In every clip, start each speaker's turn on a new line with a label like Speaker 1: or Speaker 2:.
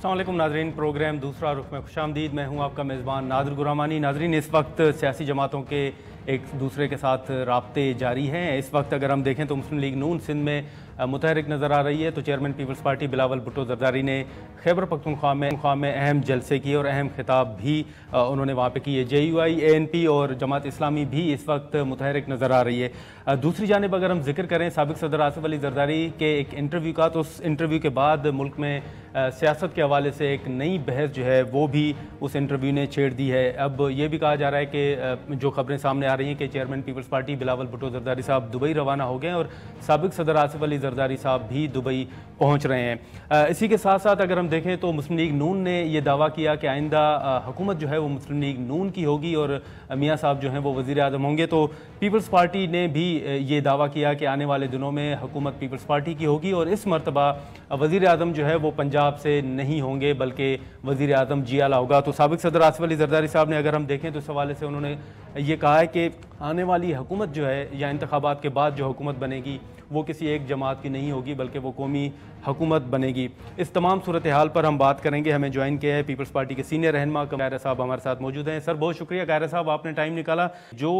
Speaker 1: अस्सलाम वालेकुम नाजरीन, प्रोग्राम दूसरा रुख में खुशामदीद। मैं हूं आपका मेज़बान नादिर गुरामानी। नाजरीन, इस वक्त सियासी जमातों के एक दूसरे के साथ राब्ते जारी हैं। इस वक्त अगर हम देखें तो मुस्लिम लीग नून सिंध में मुतहरिक नज़र आ रही है। तो चेयरमैन पीपल्स पार्टी बिलावल भुट्टो जरदारी ने खैबर पख्तूनख्वा में अहम जलसे किए और अहम खिताब भी उन्होंने वहाँ पे किए। JUI, ANP और जमात इस्लामी भी इस वक्त मुतहरिक नज़र आ रही है। दूसरी जानिब अगर हम जिक्र करें साबिक सदर आसिफ अली जरदारी के एक इंटरव्यू का, तो उस इंटरव्यू के बाद मुल्क में सियासत के हवाले से एक नई बहस जो है वो भी उस इंटरव्यू ने छेड़ दी है। अब ये भी कहा जा रहा है कि जो खबरें सामने आ रही हैं कि चेयरमैन पीपल्स पार्टी बिलावल भुट्टो जरदारी साहब दुबई रवाना हो गए और साबिक सदर आसिफ अली जरदारी साहब भी दुबई पहुंच रहे हैं। इसी के साथ साथ अगर हम देखें तो मुस्लिम लीग नून ने यह दावा किया कि आइंदा हुकूमत जो है वो मुस्लिम लीग नून की होगी और मियाँ साहब जो हैं वो वज़ीर आज़म होंगे। तो पीपल्स पार्टी ने भी ये दावा किया कि आने वाले दिनों में हुकूमत पीपल्स पार्टी की होगी और इस मरतबा वज़ीर आज़म जो है वो पंजाब से नहीं होंगे बल्कि वज़ीर आज़म जियाला होगा। तो साबिक सदर आसिफ अली जरदारी साहब ने, अगर हम देखें तो इस हवाले से उन्होंने ये कहा है कि आने वाली हुकूमत जो है या इंतखाबात के बाद जो हुकूमत बनेगी वो किसी एक जमात की नहीं होगी बल्कि वो कौमी हुकूमत बनेगी। इस तमाम सूरत हाल पर हम बात करेंगे। हमें ज्वाइन किया है पीपल्स पार्टी के सीनियर रहनुमा कायरा साहब हमारे साथ मौजूद हैं। सर, बहुत शुक्रिया कायरा साहब, आपने टाइम निकाला। जो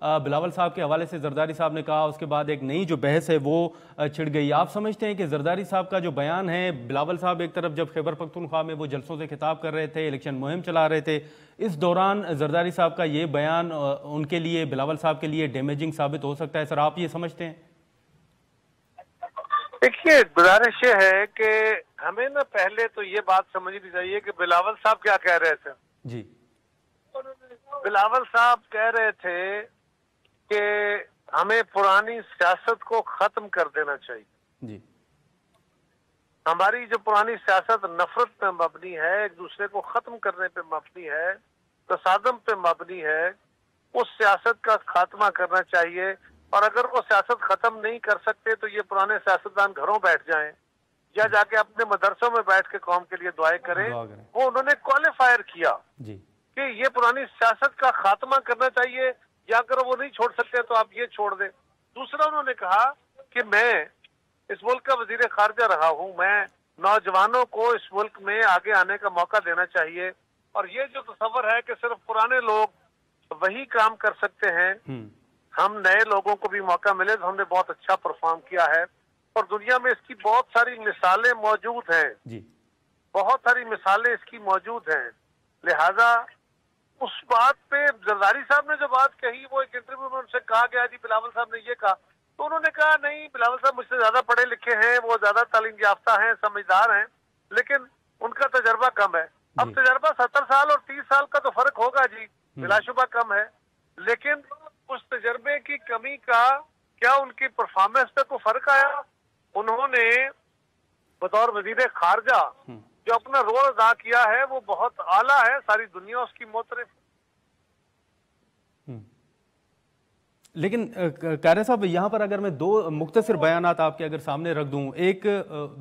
Speaker 1: बिलावल साहब के हवाले से जरदारी साहब ने कहा उसके बाद एक नई जो बहस है वो छिड़ गई। आप समझते हैं कि जरदारी साहब का जो बयान है, बिलावल साहब एक तरफ जब खैबर पख्तूनख्वा में वो जलसों से खिताब कर रहे थे, इलेक्शन मुहिम चला रहे थे, इस दौरान जरदारी साहब का ये बयान उनके लिए, बिलावल साहब के लिए डैमेजिंग साबित हो सकता है। सर, आप ये समझते हैं?
Speaker 2: देखिए, गुजारिश ये है कि हमें ना पहले तो ये बात समझनी चाहिए कि बिलावल साहब क्या कह रहे थे।
Speaker 1: जी,
Speaker 2: बिलावल साहब कह रहे थे कि हमें पुरानी सियासत को खत्म कर देना चाहिए।
Speaker 1: जी,
Speaker 2: हमारी जो पुरानी सियासत नफरत पे मबनी है, एक दूसरे को खत्म करने पे मबनी है, तसादम पे मबनी है, उस सियासत का खात्मा करना चाहिए। और अगर वो सियासत खत्म नहीं कर सकते तो ये पुराने सियासतदान घरों बैठ जाएं या जाके अपने मदरसों में बैठ के कौम के लिए दुआएं करें। वो उन्होंने क्वालिफायर किया
Speaker 1: जी,
Speaker 2: कि ये पुरानी सियासत का खात्मा करना चाहिए, या अगर वो नहीं छोड़ सकते तो आप ये छोड़ दें। दूसरा, उन्होंने कहा कि मैं इस मुल्क का वजीर खारजा रहा हूं, मैं नौजवानों को इस मुल्क में आगे आने का मौका देना चाहिए और ये जो तस्वर है कि सिर्फ पुराने लोग वही काम कर सकते हैं, हम नए लोगों को भी मौका मिले तो हमने बहुत अच्छा परफॉर्म किया है। और दुनिया में इसकी बहुत सारी मिसालें मौजूद हैं
Speaker 1: जी,
Speaker 2: बहुत सारी मिसालें इसकी मौजूद हैं। लिहाजा उस बात पे जरदारी साहब ने जो बात कही, वो एक इंटरव्यू में उनसे कहा गया जी बिलावल साहब ने ये कहा, तो उन्होंने कहा नहीं, बिलावल साहब मुझसे ज्यादा पढ़े लिखे हैं, वो ज्यादा तालीम याफ्ता हैं, समझदार हैं, लेकिन उनका तजर्बा कम है। अब तजर्बा 70 साल और 30 साल का तो फर्क होगा जी, बिलाशुबा कम है, लेकिन उस तजर्बे की कमी का क्या उनकी परफॉर्मेंस पे कोई फर्क आया? उन्होंने बतौर वजीर खारजा जो अपना रोल अदा किया है वो बहुत आला है, सारी दुनिया उसकी मोतरफ।
Speaker 1: लेकिन कायरा साहब, यहाँ पर अगर मैं दो मुख्तसर बयानात आपके अगर सामने रख दूँ, एक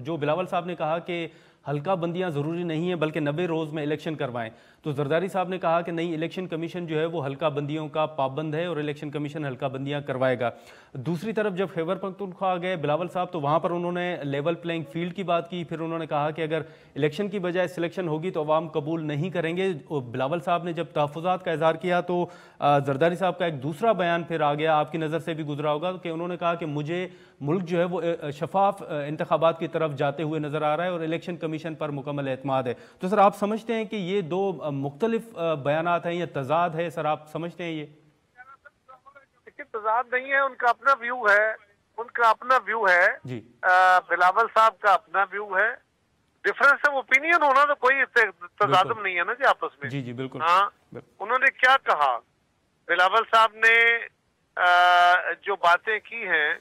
Speaker 1: जो बिलावल साहब ने कहा कि हल्का बंदियाँ ज़रूरी नहीं है बल्कि 90 रोज़ में इलेक्शन करवाएं, तो जरदारी साहब ने कहा कि नहीं, इलेक्शन कमीशन जो है वो हल्का बंदियों का पाबंद है और इलेक्शन कमीशन हल्का बंदियाँ करवाएगा। दूसरी तरफ जब खैबर पख्तूनख्वा गए बिलावल साहब, तो वहाँ पर उन्होंने लेवल प्लेइंग फील्ड की बात की। फिर उन्होंने कहा कि अगर इलेक्शन की बजाय सिलेक्शन होगी तो अवाम कबूल नहीं करेंगे। बिलावल साहब ने जब तहफ़्फ़ुज़ात का इज़हार किया तो जरदारी साहब का एक दूसरा बयान फिर आ गया, आपकी नज़र से भी गुजरा होगा, कि उन्होंने कहा कि मुझे मुल्क जो है वो शफाफ इंतखाबात की तरफ जाते हुए नज़र आ रहा है और इलेक्शन कमीशन पर मुकम्मल एतमाद है। तो सर, आप समझते हैं कि ये दो मुख्तलिफ बयानात हैं या तजाद है? सर, आप समझते हैं ये?
Speaker 2: देखिए, तजाद नहीं है, उनका अपना व्यू है, उनका अपना व्यू है
Speaker 1: जी,
Speaker 2: बिलावल साहब का अपना व्यू है। डिफरेंस ऑफ ओपिनियन होना तो कोई तजादम नहीं है ना जी आपस में।
Speaker 1: जी जी, बिल्कुल।
Speaker 2: हाँ, उन्होंने क्या कहा, बिलावल साहब ने जो बातें की हैं,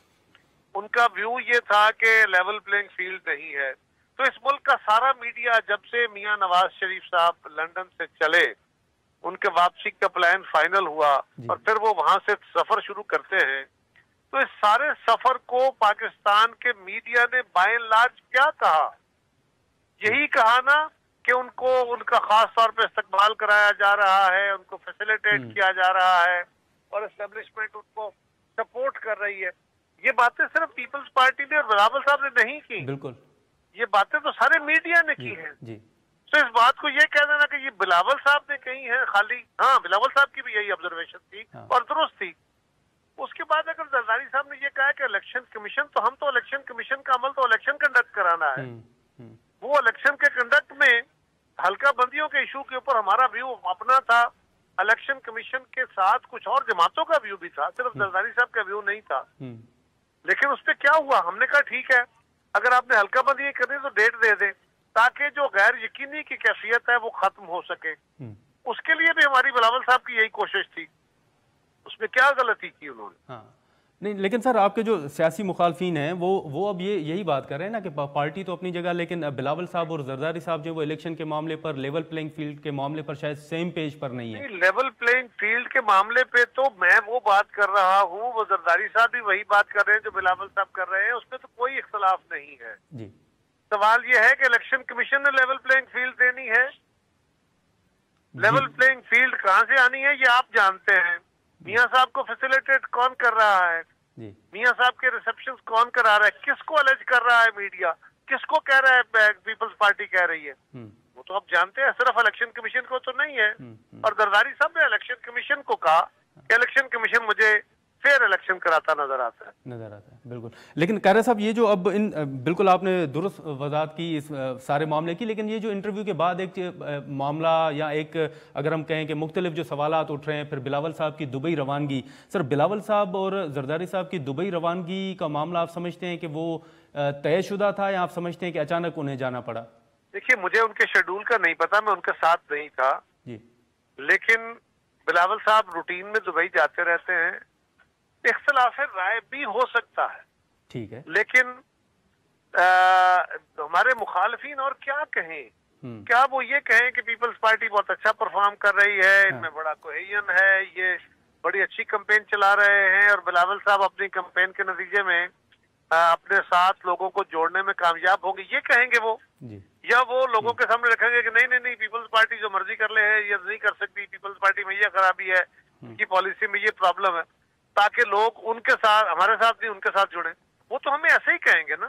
Speaker 2: उनका व्यू ये था कि लेवल प्लेइंग फील्ड नहीं है। तो इस मुल्क का सारा मीडिया जब से मियां नवाज शरीफ साहब लंदन से चले, उनके वापसी का प्लान फाइनल हुआ और फिर वो वहां से सफर शुरू करते हैं, तो इस सारे सफर को पाकिस्तान के मीडिया ने बाय एंड लार्ज क्या कहा? यही कहा ना कि उनको उनका खास तौर पे इस्तकबाल कराया जा रहा है, उनको फैसिलिटेट किया जा रहा है और एस्टेब्लिशमेंट उनको सपोर्ट कर रही है। ये बातें सिर्फ पीपल्स पार्टी ने और बिलावल साहब ने नहीं की,
Speaker 1: बिल्कुल,
Speaker 2: ये बातें तो सारे मीडिया ने की हैं।
Speaker 1: जी,
Speaker 2: तो इस बात को ये कह देना कि ये बिलावल साहब ने कही है खाली, हाँ बिलावल साहब की भी यही ऑब्जर्वेशन थी और दुरुस्त थी। उसके बाद अगर जरदारी साहब ने ये कहा कि इलेक्शन कमीशन, तो हम तो इलेक्शन कमीशन का अमल तो इलेक्शन कंडक्ट कराना है, वो इलेक्शन के कंडक्ट में हल्का बंदियों के इशू के ऊपर हमारा व्यू अपना था, इलेक्शन कमीशन के साथ कुछ और जमातों का व्यू भी था, सिर्फ जरदारी साहब का व्यू नहीं था। लेकिन उस पर क्या हुआ, हमने कहा ठीक है अगर आपने हल्का बंदी करनी तो डेट दे दे ताकि जो गैर यकीनी की कैफियत है वो खत्म हो सके। उसके लिए भी हमारी बिलावल साहब की यही कोशिश थी, उसमें क्या गलती की उन्होंने।
Speaker 1: हाँ नहीं, लेकिन सर आपके जो सियासी मुखालफीन हैं वो अब यही बात कर रहे हैं ना कि पार्टी तो अपनी जगह, लेकिन बिलावल साहब और जरदारी साहब जो वो इलेक्शन के मामले पर, लेवल प्लेइंग फील्ड के मामले पर शायद सेम पेज पर नहीं है।
Speaker 2: लेवल प्लेइंग फील्ड के मामले पे तो मैं वो बात कर रहा हूँ, वो जरदारी साहब भी वही बात कर रहे हैं जो बिलावल साहब कर रहे हैं, उसमें तो कोई इख्तलाफ नहीं है
Speaker 1: जी।
Speaker 2: सवाल ये है कि इलेक्शन कमीशन ने लेवल प्लेइंग फील्ड देनी है, लेवल प्लेइंग फील्ड कहाँ से आनी है ये आप जानते हैं। मियां साहब को फैसिलिटेट कौन कर रहा है, मियां साहब के रिसेप्शन कौन करा रहा है, किसको अलर्ज कर रहा है मीडिया, किसको कह रहा है पीपल्स पार्टी कह रही है, वो तो आप जानते हैं, सिर्फ इलेक्शन कमीशन को तो नहीं है। और जरदारी साहब ने इलेक्शन कमीशन को कहा कि इलेक्शन कमीशन मुझे फेयर इलेक्शन कराता नजर आता है,
Speaker 1: बिल्कुल। लेकिन कायरा साहब ये जो अब बिल्कुल आपने दुरुस्त वजाहत की इस सारे मामले की, लेकिन ये जो इंटरव्यू के बाद एक मामला या एक अगर हम कहें कि मुख्तलिफ जो सवालात उठ रहे हैं, फिर बिलावल साहब की दुबई रवानगी, सर बिलावल साहब और जरदारी साहब की दुबई रवानगी का मामला आप समझते हैं कि वो तयशुदा था या आप समझते हैं कि अचानक उन्हें जाना पड़ा?
Speaker 2: देखिए मुझे उनके शेड्यूल का नहीं पता, मैं उनके साथ नहीं था जी, लेकिन बिलावल साहब रूटीन में दुबई जाते रहते हैं, इख्तिलाफ राय भी हो सकता है,
Speaker 1: ठीक है,
Speaker 2: लेकिन हमारे मुखालफीन और क्या कहें, क्या वो ये कहें कि पीपल्स पार्टी बहुत अच्छा परफॉर्म कर रही है, इनमें बड़ा कोहेजन है, ये बड़ी अच्छी कैंपेन चला रहे हैं और बिलावल साहब अपनी कैंपेन के नतीजे में अपने साथ लोगों को जोड़ने में कामयाब होंगे, ये कहेंगे वो जी। या वो लोगों के सामने रखेंगे कि नहीं पीपल्स पार्टी जो मर्जी कर ले है, ये नहीं कर सकती, पीपल्स पार्टी में ये खराबी है, उनकी पॉलिसी में ये प्रॉब्लम है, ताकि लोग उनके साथ, हमारे साथ नहीं उनके साथ जुड़े। वो तो हमें ऐसे ही कहेंगे ना,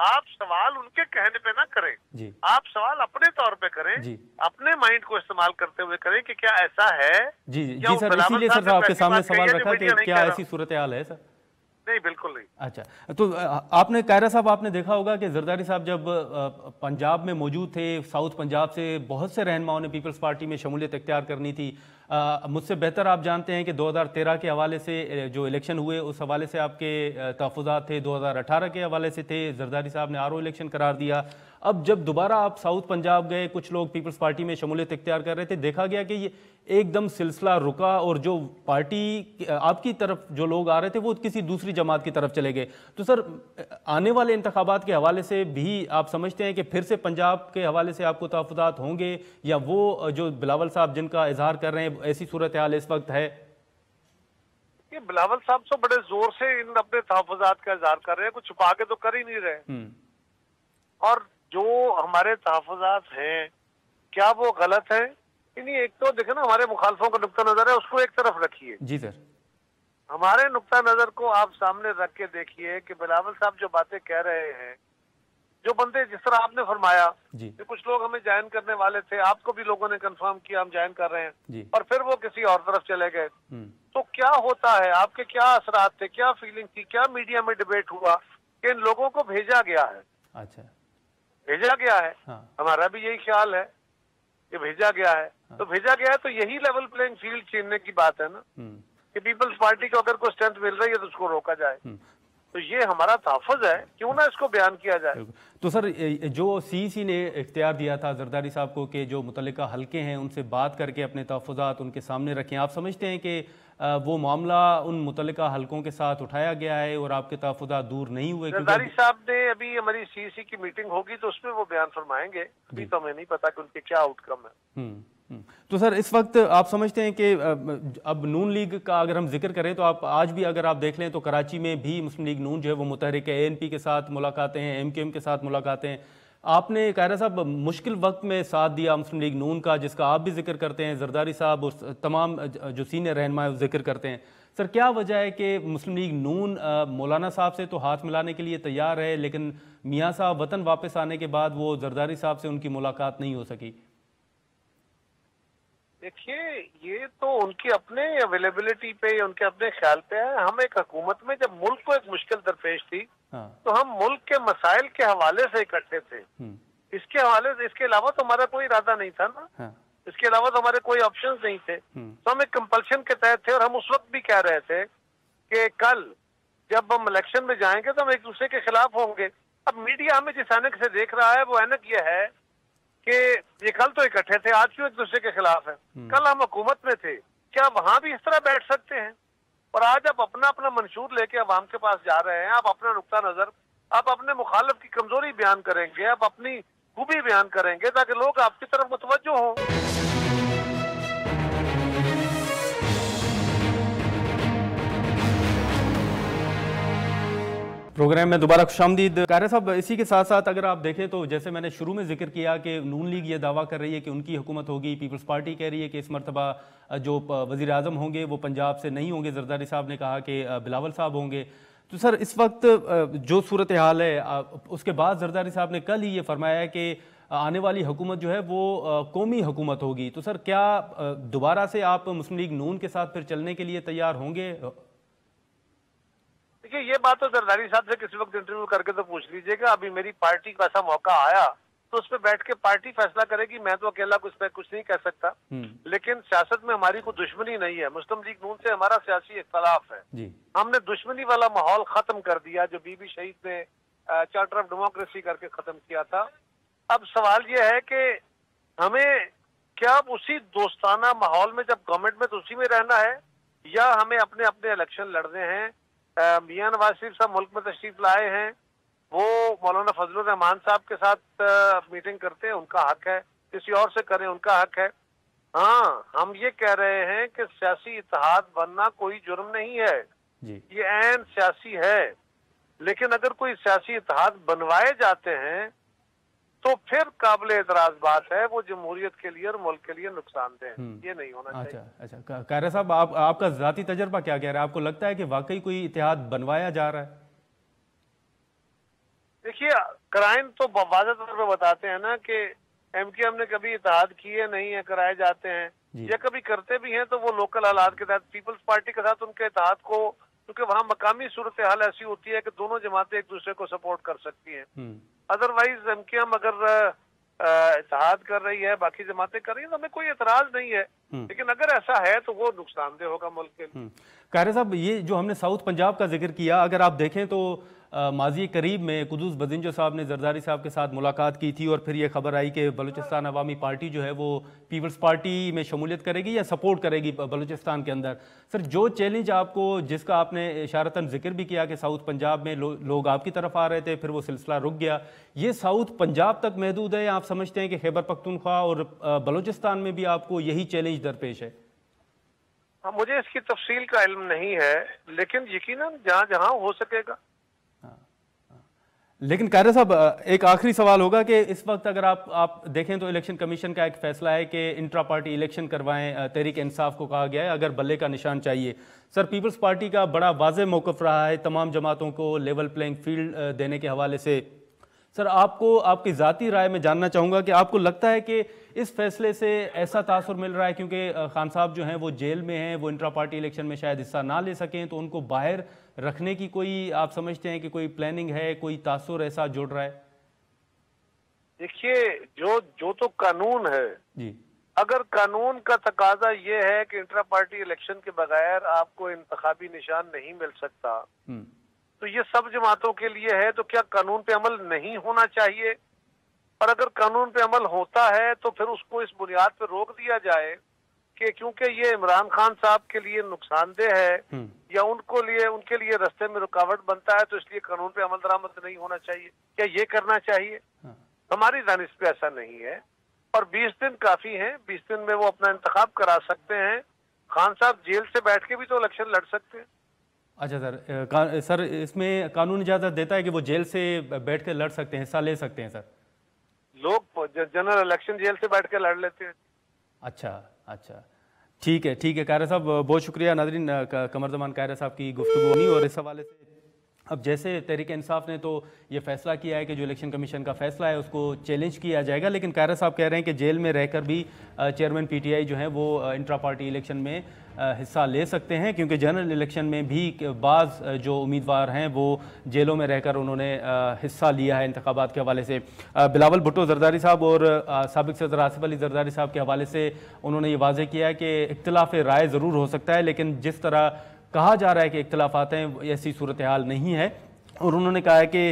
Speaker 2: आप सवाल उनके कहने पे ना करें जी। आप सवाल अपने तौर पे करें जी। अपने माइंड को इस्तेमाल करते हुए करें कि क्या ऐसा है
Speaker 1: जी जी, जी सर, इसीलिए सर आपके सामने सवाल रखा कि क्या ऐसी सूरत हाल है सर?
Speaker 2: नहीं बिल्कुल नहीं।
Speaker 1: अच्छा, तो आपने कायरा साहब आपने देखा होगा कि जरदारी साहब जब पंजाब में मौजूद थे, साउथ पंजाब से बहुत से रहनुमाओं ने पीपल्स पार्टी में शमूलियत इख्तियार करनी थी। मुझसे बेहतर आप जानते हैं कि 2013 के हवाले से जो इलेक्शन हुए उस हवाले से आपके तहफ़्फ़ुज़ात थे, 2018 के हवाले से थे, जरदारी साहब ने आरओ इलेक्शन करार दिया। अब जब दोबारा आप साउथ पंजाब गए, कुछ लोग पीपल्स पार्टी में शमूलियत इख्तियार कर रहे थे, देखा गया कि ये एकदम सिलसिला रुका और जो पार्टी आपकी तरफ जो लोग आ रहे थे वो किसी दूसरी जमात की तरफ चले गए। तो सर आने वाले इंतखाबात के हवाले से भी आप समझते हैं कि फिर से पंजाब के हवाले से आपको तहफ़्फ़ुज़ात होंगे, या वो जो बिलावल साहब जिनका इजहार कर रहे हैं ऐसी सूरत हाल इस वक्त है?
Speaker 2: ये बिलावल साहब तो बड़े जोर से इन अपने तहफ़्फ़ुज़ात का इजहार कर रहे हैं, कुछ छुपा के तो कर ही नहीं रहे। और जो हमारे तहफ़्फ़ुज़ात हैं क्या वो गलत है? नहीं, एक तो देखे ना, हमारे मुखालफों का नुक्ता नजर है उसको एक तरफ रखिए
Speaker 1: जी सर,
Speaker 2: हमारे नुक्ता नजर को आप सामने रख के देखिए कि बिलावल साहब जो बातें कह रहे हैं, जो बंदे जिस तरह आपने फरमाया कि कुछ लोग हमें ज्वाइन करने वाले थे, आपको भी लोगों ने कंफर्म किया हम ज्वाइन कर रहे हैं, और फिर वो किसी और तरफ चले गए, तो क्या होता है? आपके क्या असरात थे, क्या फीलिंग थी, क्या मीडिया में डिबेट हुआ कि इन लोगों को भेजा गया है?
Speaker 1: अच्छा, भेजा
Speaker 2: गया है। हमारा भी यही ख्याल है कि भेजा गया है। तो भेजा गया है तो यही लेवल प्लेइंग फील्ड छीनने की बात है ना, कि पीपल्स पार्टी को अगर कोई स्ट्रेंथ मिल रही है तो उसको रोका जाए। तो ये हमारा तहफ़्फ़ुज़ है, क्यों ना इसको बयान किया जाए।
Speaker 1: तो सर जो सीईसी ने इख्तियार दिया था जरदारी साहब को कि जो मुतल्लिका हल्के हैं उनसे बात करके अपने तहफ़्फ़ुज़ात उनके सामने रखें, आप समझते हैं कि वो मामला उन मुतल्लिका हल्कों के साथ उठाया गया है और आपके तहफ़्फ़ुज़ात दूर नहीं हुए?
Speaker 2: जरदारी साहब ने अभी हमारी सीईसी की मीटिंग होगी तो उसमें वो बयान फरमाएंगे, अभी तो हमें नहीं पता कि उनके क्या आउटकम है।
Speaker 1: तो सर इस वक्त आप समझते हैं कि अब नून लीग का अगर हम जिक्र करें तो आप आज भी अगर आप देख लें तो कराची में भी मुस्लिम लीग नून जो है वो मुतहरिक एएनपी के साथ मुलाकातें हैं, एमकेएम के साथ मुलाकातें हैं, आपने कायरा साहब मुश्किल वक्त में साथ दिया मुस्लिम लीग नून का, जिसका आप भी जिक्र करते हैं, जरदारी साहब और तमाम जो सीनियर रहनुमा है जिक्र करते हैं। सर क्या वजह है कि मुस्लिम लीग नून मौलाना साहब से तो हाथ मिलाने के लिए तैयार है, लेकिन मियाँ साहब वतन वापस आने के बाद वो जरदारी साहब से उनकी मुलाकात नहीं हो सकी?
Speaker 2: देखिए, ये तो उनकी अपने अवेलेबिलिटी पे, उनके अपने ख्याल पे है। हम एक हुकूमत में जब मुल्क को एक मुश्किल दरपेश थी,
Speaker 1: हाँ।
Speaker 2: तो हम मुल्क के मसाइल के हवाले से इकट्ठे थे। इसके हवाले से, इसके अलावा तो हमारा कोई इरादा नहीं था ना।
Speaker 1: हाँ।
Speaker 2: इसके अलावा तो हमारे कोई ऑप्शंस नहीं थे। तो हम एक कंपल्शन के तहत थे, और हम उस वक्त भी कह रहे थे कि कल जब हम इलेक्शन में जाएंगे तो हम एक दूसरे के खिलाफ होंगे। अब मीडिया हमें जिस ऐनक से देख रहा है, वो ऐनक ये है कि ये कल तो इकट्ठे थे, आज क्यों एक दूसरे के खिलाफ है? कल हम हुकूमत में थे, क्या वहां भी इस तरह बैठ सकते हैं? और आज आप अपना अपना मंशूर लेके अवाम के पास जा रहे हैं, आप अपना नुक्ता नजर, आप अपने मुखालिफ की कमजोरी बयान करेंगे, आप अपनी खूबी बयान करेंगे ताकि लोग आपकी तरफ मुतवज्जो हों।
Speaker 1: प्रोग्राम में दोबारा खुशामदीद। कायरा साहब, इसी के साथ साथ अगर आप देखें तो जैसे मैंने शुरू में जिक्र किया कि नून लीग ये दावा कर रही है कि उनकी हुकूमत होगी, पीपल्स पार्टी कह रही है कि इस मरतबा जो वज़ीर आज़म होंगे वो पंजाब से नहीं होंगे, जरदारी साहब ने कहा कि बिलावल साहब होंगे। तो सर इस वक्त जो सूरत हाल है, उसके बाद जरदारी साहब ने कल ही ये फरमाया है कि आने वाली हुकूमत जो है वो कौमी हुकूमत होगी। तो सर क्या दोबारा से आप मुस्लिम लीग नून के साथ फिर चलने के लिए तैयार होंगे?
Speaker 2: देखिए, ये बात तो जरदारी साहब से किसी वक्त इंटरव्यू करके तो पूछ लीजिएगा। अभी मेरी पार्टी को ऐसा मौका आया तो उस पर बैठ के पार्टी फैसला करेगी, मैं तो अकेला कुछ नहीं कह सकता। लेकिन सियासत में हमारी कोई दुश्मनी नहीं है, मुस्लिम लीग नून से हमारा सियासी इख्तलाफ है जी। हमने दुश्मनी वाला माहौल खत्म कर दिया जो बीबी शहीद ने चार्टर ऑफ डेमोक्रेसी करके खत्म किया था। अब सवाल ये है कि हमें क्या उसी दोस्ताना माहौल में, जब गवर्नमेंट में तो उसी में रहना है, या हमें अपने अपने इलेक्शन लड़ने हैं? मियां नवाज शरीफ साहब मुल्क में तशरीफ लाए हैं, वो मौलाना फजलुर रहमान साहब के साथ मीटिंग करते हैं, उनका हक है, किसी और से करें उनका हक है। हाँ, हम ये कह रहे हैं कि सियासी इत्तेहाद बनना कोई जुर्म नहीं है जी। ये ऐन सियासी है, लेकिन अगर कोई सियासी इत्तेहाद बनवाए जाते हैं तो फिर काबिल एतराज बात है, वो जमहूरियत के लिए और मुल्क के लिए नुकसानदेह है। ये नहीं होना चाहिए।
Speaker 1: अच्छा, कायरा साहब, आपका ज़ाती तजर्बा क्या कह रहा है? आपको लगता है कि वाकई कोई इत्तेहाद बनवाया जा रहा है?
Speaker 2: देखिए, क्राइम तो वाज़ेह तौर पे बताते हैं ना कि एमक्यूएम ने कभी इत्तेहाद किए नहीं है, कराए जाते हैं, या कभी करते भी हैं तो वो लोकल हालात के तहत। पीपल्स पार्टी के साथ उनके इत्तेहाद को, क्योंकि वहाँ मकामी सूरत हाल ऐसी होती है कि दोनों जमातें एक दूसरे को सपोर्ट कर सकती हैं। अदरवाइज एमक्यूएम अगर इत्तेहाद कर रही है, बाकी जमातें कर रही है, तो हमें कोई एतराज नहीं है। लेकिन अगर ऐसा है तो वो नुकसानदेह होगा मुल्क के लिए।
Speaker 1: कायरा साहब, ये जो हमने साउथ पंजाब का जिक्र किया, अगर आप देखें तो माजी करीब में कुदूस बदिंजो साहब ने जरदारी साहब के साथ मुलाकात की थी, और फिर ये खबर आई कि बलूचिस्तान अवामी पार्टी जो है वो पीपल्स पार्टी में शमूलियत करेगी या सपोर्ट करेगी बलूचिस्तान के अंदर। सर जो चैलेंज आपको, जिसका आपने इशारतन जिक्र भी किया कि साउथ पंजाब में लोग आपकी तरफ आ रहे थे, फिर वो सिलसिला रुक गया, ये साउथ पंजाब तक महदूद है? आप समझते हैं कि खैबर पख्तूनख्वा और बलूचिस्तान में भी आपको यही चैलेंज दरपेश है?
Speaker 2: हाँ, मुझे इसकी तफसील का इल्म नहीं है, लेकिन यकीनन जहाँ जहाँ हो सकेगा।
Speaker 1: लेकिन कायरा साहब, एक आखिरी सवाल होगा कि इस वक्त अगर आप देखें तो इलेक्शन कमीशन का एक फैसला है कि इंट्रा पार्टी इलेक्शन करवाएं। तहरीक इंसाफ को कहा गया है अगर बल्ले का निशान चाहिए। सर पीपल्स पार्टी का बड़ा वाज़ेह मौक़िफ़ रहा है तमाम जमातों को लेवल प्लेइंग फील्ड देने के हवाले से। सर आपको, आपकी ज़ाती राय में जानना चाहूँगा कि आपको लगता है कि इस फैसले से ऐसा तासुर मिल रहा है, क्योंकि खान साहब जो हैं वो जेल में हैं, वो इंट्रा पार्टी इलेक्शन में शायद हिस्सा ना ले सकें, तो उनको बाहर रखने की कोई, आप समझते हैं कि कोई प्लानिंग है, कोई तासुर ऐसा जुड़ रहा है?
Speaker 2: देखिए, जो तो कानून है जी, अगर कानून का तकाजा ये है कि इंट्रा पार्टी इलेक्शन के बगैर आपको इंतखाबी निशान नहीं मिल सकता, तो ये सब जमातों के लिए है, तो क्या कानून पे अमल नहीं होना चाहिए? और अगर कानून पे अमल होता है तो फिर उसको इस बुनियाद पे रोक दिया जाए कि क्योंकि ये इमरान खान साहब के लिए नुकसानदेह है या उनके लिए रास्ते में रुकावट बनता है, तो इसलिए कानून पे अमल दरामद नहीं होना चाहिए। क्या ये करना चाहिए? हमारी दानिश पे ऐसा नहीं है, और 20 दिन काफी हैं। 20 दिन में वो अपना इंतखाब करा सकते हैं। खान साहब जेल से बैठ के भी तो इलेक्शन लड़ सकते हैं।
Speaker 1: अच्छा सर, सर इसमें कानून इजाज़त देता है कि वो जेल से बैठ कर लड़ सकते हैं, हिस्सा ले सकते हैं? सर
Speaker 2: लोग जनरल इलेक्शन जेल से बैठ के लड़ लेते हैं।
Speaker 1: अच्छा अच्छा, ठीक है कायरा साहब, बहुत शुक्रिया। नाज़रीन, कमरजमान कायरा साहब की गुफ्तगू नहीं। और इस हवाले से अब जैसे तहरीक इंसाफ ने तो ये फैसला किया है कि जो इलेक्शन कमीशन का फैसला है उसको चैलेंज किया जाएगा, लेकिन कायरा साहब कह रहे हैं कि जेल में रहकर भी चेयरमैन पीटीआई जो है वो इंट्रा पार्टी इलेक्शन में हिस्सा ले सकते हैं, क्योंकि जनरल इलेक्शन में भी बाज़ जो उम्मीदवार हैं वो जेलों में रहकर उन्होंने हिस्सा लिया है इंतखाबात के हवाले से। बिलावल भुट्टो जरदारी साहब और साबिक सदर आसिफ अली जरदारी साहब के हवाले से उन्होंने ये वाज़ेह किया है कि इख्तिलाफ राय ज़रूर हो सकता है, लेकिन जिस तरह कहा जा रहा है कि इख्तिलाफात हैं ऐसी सूरत हाल नहीं है। और उन्होंने कहा है कि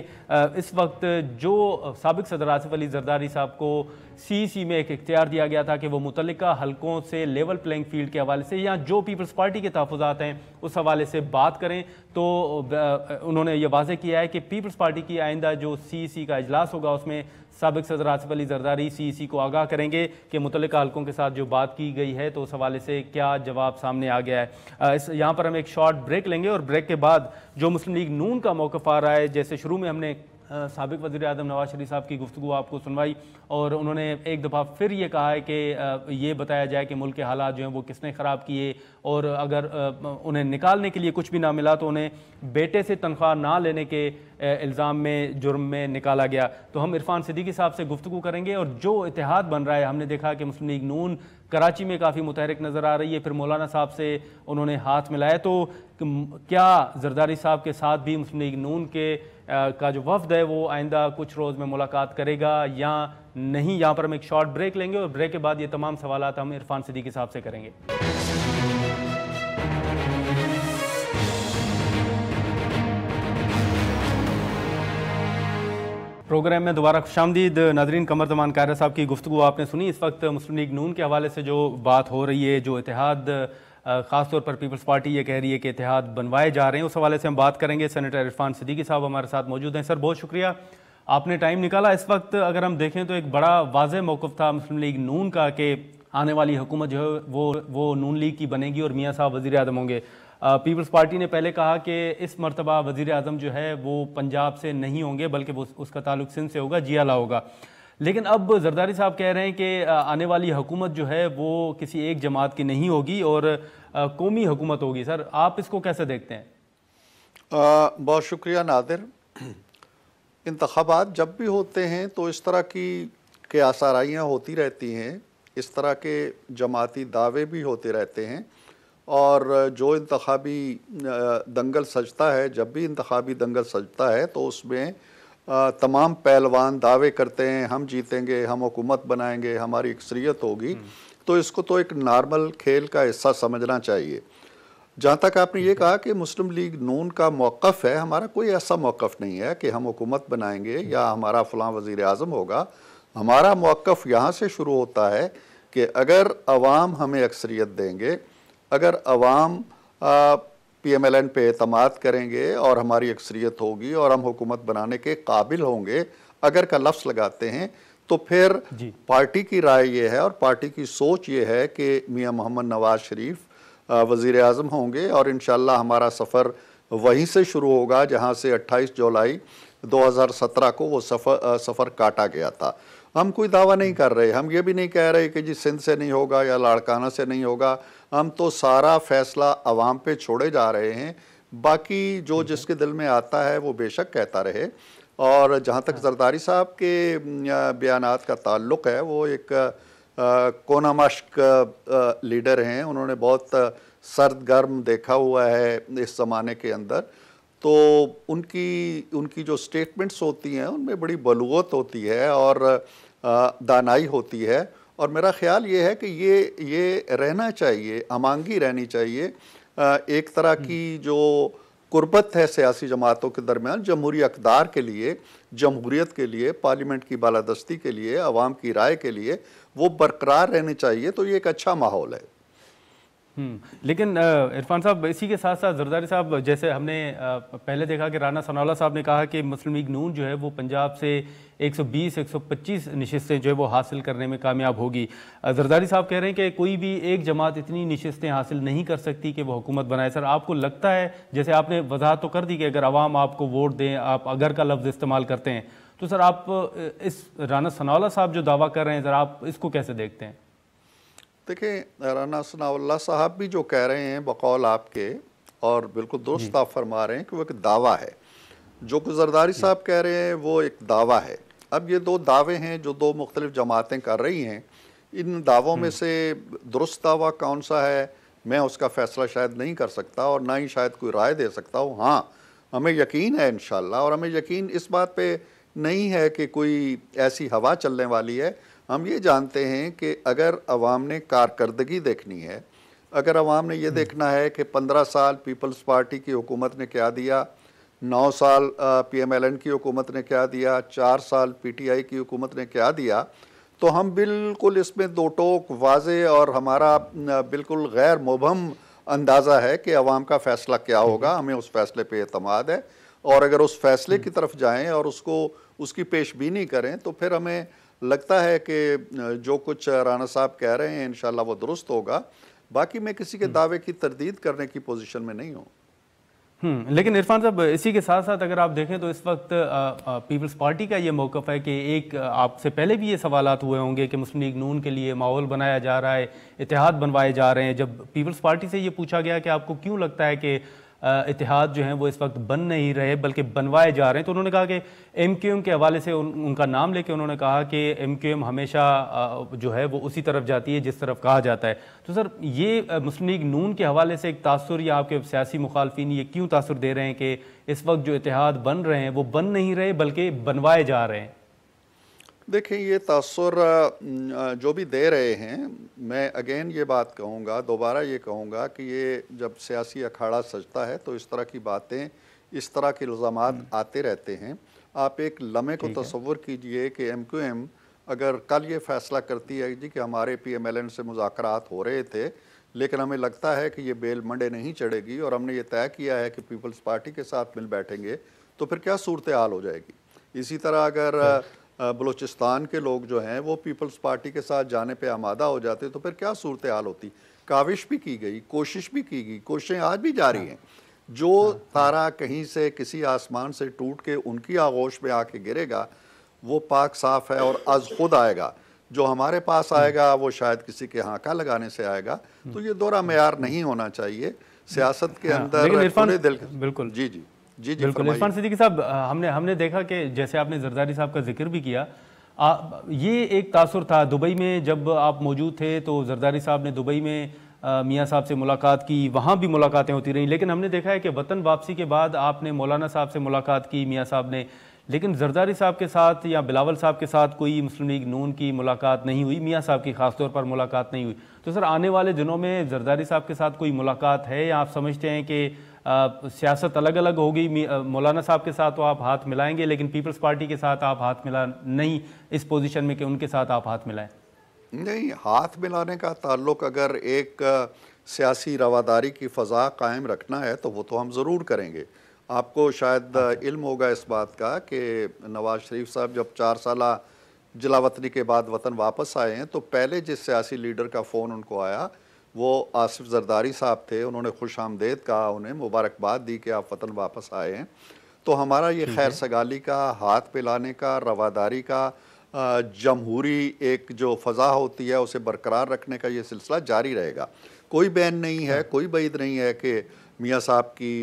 Speaker 1: इस वक्त जो साबिक सदर आसिफ अली जरदारी साहब को सीईसी में एक इख्तियार दिया गया था कि वो मुतल्लिका हलकों से लेवल प्लेइंग फील्ड के हवाले से या जो पीपल्स पार्टी के तहफ़्फ़ुज़ात हैं उस हवाले से बात करें, तो उन्होंने ये वाज़ेह किया है कि पीपल्स पार्टी की आइंदा जो सीईसी का इजलास होगा उसमें साबिक सदर आसिफ अली जरदारी सीईसी को आगाह करेंगे कि मुतल्लिका हलकों के साथ जो बात की गई है तो उस हवाले से क्या जवाब सामने आ गया है। यहाँ पर हम एक शॉर्ट ब्रेक लेंगे और ब्रेक के बाद जो मुस्लिम लीग नून का मौक़िफ़ आ रहा है, जैसे शुरू में हमने साबिक वज़ीर आज़म नवाज शरीफ साहब की गुफ्तगू आपको सुनवाई और उन्होंने एक दफ़ा फिर ये कहा है कि ये बताया जाए कि मुल्क के हालात जो हैं वो किसने ख़राब किए, और अगर उन्हें निकालने के लिए कुछ भी ना मिला तो उन्हें बेटे से तनख्वाह ना लेने के इल्ज़ाम में जुर्म में निकाला गया। तो हम इरफान सिद्दीकी साहब से गुफ्तगू करेंगे। और जो इत्तेहाद बन रहा है, हमने देखा कि मुस्लिम लीग नून कराची में काफ़ी मुतहरिक नज़र आ रही है, फिर मौलाना साहब से उन्होंने हाथ मिलाया, तो क्या जरदारी साहब के साथ भी मुस्लिम लीग नून के का जो वफ्द है वो आइंदा कुछ रोज़ में मुलाकात करेगा या नहीं? यहाँ पर हम एक शॉर्ट ब्रेक लेंगे और ब्रेक के बाद ये तमाम सवालात हम इरफान सिद्दीकी साहब से करेंगे। प्रोग्राम में दोबारा खुशामदीद। नाज़रीन, कमर ज़मान कायरा साहब की गुफ्तगू आपने सुनी। इस वक्त मुस्लिम लीग नून के हवाले से जो बात हो रही है, जो इत्तेहाद ख़ास तौर पर पीपल्स पार्टी ये कह रही है कि इत्तेहाद बनवाए जा रहे हैं, उस हवाले से हम बात करेंगे। सेनेटर इरफान सिद्दीकी साहब हमारे साथ मौजूद हैं। सर, बहुत शुक्रिया, आपने टाइम निकाला। इस वक्त अगर हम देखें तो एक बड़ा वाज़ेह मौक़िफ़ था मुस्लिम लीग नून का कि आने वाली हुकूमत जो है वो नून लीग की बनेगी और मियाँ साहब वज़ीर आज़म होंगे। पीपल्स पार्टी ने पहले कहा कि इस मरतबा वज़ीर आज़म जो है वो पंजाब से नहीं होंगे बल्कि वो उसका ताल्लुक सिंध से होगा, जियाला होगा। लेकिन अब जरदारी साहब कह रहे हैं कि आने वाली हुकूमत जो है वो किसी एक जमात की नहीं होगी और कौमी हुकूमत होगी। सर, आप इसको कैसे देखते हैं?
Speaker 3: बहुत शुक्रिया नादिर। इंतखाबात जब भी होते हैं तो इस तरह की आसाराइयाँ होती रहती हैं, इस तरह के जमाती दावे भी होते रहते हैं, और जो इंतखाबी दंगल सजता है, जब भी इंतखाबी दंगल सजता है तो उसमें तमाम पहलवान दावे करते हैं हम जीतेंगे, हम हुकूमत बनाएंगे, हमारी अक्सरियत होगी। तो इसको तो एक नॉर्मल खेल का हिस्सा समझना चाहिए। जहाँ तक आपने ये कहा कि मुस्लिम लीग नून का मौक़िफ़ है, हमारा कोई ऐसा मौक़िफ़ नहीं है कि हम हुकूमत बनाएंगे या हमारा फ़लाँ वज़ीर आज़म होगा। हमारा मौक़िफ़ यहाँ से शुरू होता है कि अगर अवाम हमें अक्सरियत देंगे, अगर अवाम PMLN पे एतमाद करेंगे और हमारी अक्सरियत होगी और हम हुकूमत बनाने के काबिल होंगे, अगर का लफ्ज़ लगाते हैं, तो फिर पार्टी की राय ये है और पार्टी की सोच ये है कि मियाँ मोहम्मद नवाज शरीफ वज़ीर आज़म होंगे और इंशाअल्लाह हमारा सफ़र वहीं से शुरू होगा जहाँ से 28 जुलाई 2017 को वो सफ़र काटा गया था। हम कोई दावा नहीं कर रहे, हम ये भी नहीं कह रहे कि जी सिंध से नहीं होगा या लाड़काना से नहीं होगा। हम तो सारा फ़ैसला अवाम पे छोड़े जा रहे हैं, बाकी जो जिसके दिल में आता है वो बेशक कहता रहे। और जहाँ तक जरदारी साहब के बयानात का ताल्लुक़ है, वो एक कोना मश्क लीडर हैं, उन्होंने बहुत सर्द गर्म देखा हुआ है इस ज़माने के अंदर। तो उनकी जो स्टेटमेंट्स होती हैं उनमें बड़ी बलूगत होती है और दानाई होती है, और मेरा ख़्याल ये है कि ये रहना चाहिए, अमांगी रहनी चाहिए। एक तरह की जो कुर्बत है सियासी जमातों के दरमियान जमहूरी अक़दार के लिए, जमहूरियत के लिए, पार्लियामेंट की बालादस्ती के लिए, अवाम की राय के लिए, वो बरकरार रहनी चाहिए। तो ये एक अच्छा माहौल है।
Speaker 1: लेकिन इरफान साहब, इसी के साथ साथ जरदारी साहब, जैसे हमने पहले देखा कि राना सनाउल्लाह साहब ने कहा कि मुस्लिम लीग नून जो है वो पंजाब से 120-125 नशिस्तें जो है वो हासिल करने में कामयाब होगी। जरदारी साहब कह रहे हैं कि कोई भी एक जमात इतनी नशिस्तें हासिल नहीं कर सकती कि वो हुकूमत बनाए। सर, आपको लगता है, जैसे आपने वजाहत तो कर दी कि अगर अवाम आपको वोट दें, आप अगर का लफ्ज़ इस्तेमाल करते हैं, तो सर आप इस राना सनाउल्लाह साहब जो दावा कर रहे हैं, ज़रा आप इसको कैसे देखते हैं?
Speaker 3: देखिए, राना सनाउल्लाह साहब भी जो कह रहे हैं बकौल आपके, और बिल्कुल दुरुस्त आप फरमा रहे हैं कि वो एक दावा है। जो कि जरदारी साहब कह रहे हैं वो एक दावा है। अब ये दो दावे हैं जो दो मुख्तलिफ जमातें कर रही हैं। इन दावों में से दुरुस्त दावा कौन सा है, मैं उसका फ़ैसला शायद नहीं कर सकता और ना ही शायद कोई राय दे सकता हूँ। हाँ, हमें यकीन है इंशाअल्लाह, और हमें यकीन इस बात पे नहीं है कि कोई ऐसी हवा चलने वाली है। हम ये जानते हैं कि अगर अवाम ने कारकर्दगी देखनी है, अगर अवाम ने ये देखना है कि 15 साल पीपल्स पार्टी की हुकूमत ने क्या दिया, 9 साल PMLN की हुकूमत ने क्या दिया, 4 साल PTI की हुकूमत ने क्या दिया, तो हम बिल्कुल इसमें दो टोक वाज़े और हमारा बिल्कुल गैर मुबहम अंदाज़ा है कि अवाम का फ़ैसला क्या होगा। हमें उस फ़ैसले पे एतमाद है, और अगर उस फैसले की तरफ जाएं और उसकी पेशबीनी करें तो फिर हमें लगता है कि जो कुछ राना साहब कह रहे हैं इंशाल्लाह वो दुरुस्त होगा। बाकी मैं किसी के दावे की तरदीद करने की पोजीशन में नहीं हूँ।
Speaker 1: लेकिन इरफान साहब, इसी के साथ साथ अगर आप देखें तो इस वक्त पीपल्स पार्टी का ये मौक़िफ़ है कि एक आपसे पहले भी ये सवालात हुए होंगे कि मुस्लिम लीग नून के लिए माहौल बनाया जा रहा है, इत्तेहाद बनवाए जा रहे हैं। जब पीपल्स पार्टी से ये पूछा गया कि आपको क्यों लगता है कि इत्तेहाद जो हैं वो इस वक्त बन नहीं रहे बल्कि बनवाए जा रहे हैं, तो उन्होंने कहा कि MQM के हवाले से उनका नाम लेके उन्होंने कहा कि MQM हमेशा जो है वो उसी तरफ जाती है जिस तरफ कहा जाता है। तो सर, ये मुस्लिम लीग नून के हवाले से एक तासुर, या आपके सियासी मुखालफिन ये क्यों तासुर दे रहे हैं कि इस वक्त जो इत्तेहाद बन रहे हैं वो बन नहीं रहे बल्कि बनवाए जा रहे हैं?
Speaker 3: देखें, ये तासुर जो भी दे रहे हैं, मैं अगेन ये बात कहूँगा, दोबारा ये कहूँगा कि ये जब सियासी अखाड़ा सजता है तो इस तरह की बातें, इस तरह के इल्ज़ामात आते रहते हैं। आप एक लम्हे को तसव्वुर कीजिए कि MQM अगर कल ये फ़ैसला करती है जी कि हमारे PMLN से मुज़ाकरात हो रहे थे लेकिन हमें लगता है कि ये बेल मंडे नहीं चढ़ेगी और हमने ये तय किया है कि पीपल्स पार्टी के साथ मिल बैठेंगे, तो फिर क्या सूरत हाल हो जाएगी। इसी तरह अगर बलूचिस्तान के लोग जो हैं वो पीपल्स पार्टी के साथ जाने पे आमादा हो जाते तो फिर क्या सूरत हाल होती। काविश भी की गई, कोशिश भी की गई, कोशिशें आज भी जारी हैं। जो तारा कहीं से किसी आसमान से टूट के उनकी आगोश में आके गिरेगा वो पाक साफ़ है और आज खुद आएगा। जो हमारे पास आएगा वो शायद किसी के हाका लगाने से आएगा। तो ये दोहरा मेयार नहीं होना चाहिए सियासत के अंदर।
Speaker 1: बिल्कुल
Speaker 3: जी जी जी जी
Speaker 1: बिल्कुल। इरफान सिद्दीकी साहब, हमने देखा कि जैसे आपने जरदारी साहब का जिक्र भी किया, ये एक तासुर था दुबई में जब आप मौजूद थे, तो जरदारी साहब ने दुबई में मियाँ साहब से मुलाकात की, वहाँ भी मुलाकातें होती रहीं। लेकिन हमने देखा है कि वतन वापसी के बाद आपने मौलाना साहब से मुलाकात की, मियाँ साहब ने, लेकिन जरदारी साहब के साथ या बिलावल साहब के साथ कोई मुस्लिम लीग नून की मुलाकात नहीं हुई, मियाँ साहब की खासतौर पर मुलाकात नहीं हुई। तो सर, आने वाले दिनों में जरदारी साहब के साथ कोई मुलाकात है, या आप समझते हैं कि सियासत अलग अलग होगी? मौलाना साहब के साथ तो आप हाथ मिलाएंगे लेकिन पीपल्स पार्टी के साथ आप हाथ मिला नहीं इस पोजीशन में कि उनके साथ आप हाथ मिलाएं?
Speaker 3: नहीं, हाथ मिलाने का ताल्लुक अगर एक सियासी रवादारी की फ़ज़ा कायम रखना है तो वो तो हम ज़रूर करेंगे। आपको शायद इल्म होगा इस बात का कि नवाज़ शरीफ साहब जब 4 साला जलावतनी के बाद वतन वापस आए हैं तो पहले जिस सियासी लीडर का फ़ोन उनको आया वो आसिफ जरदारी साहब थे। उन्होंने खुश आमदेद कहा, उन्हें मुबारकबाद दी कि आप वतन वापस आए हैं। तो हमारा ये खैर सगाली का, हाथ पिलाने का, रवादारी का, जमहूरी एक जो फ़ज़ा होती है उसे बरकरार रखने का ये सिलसिला जारी रहेगा। कोई बैन नहीं है, कोई बैद नहीं है कि मियाँ साहब की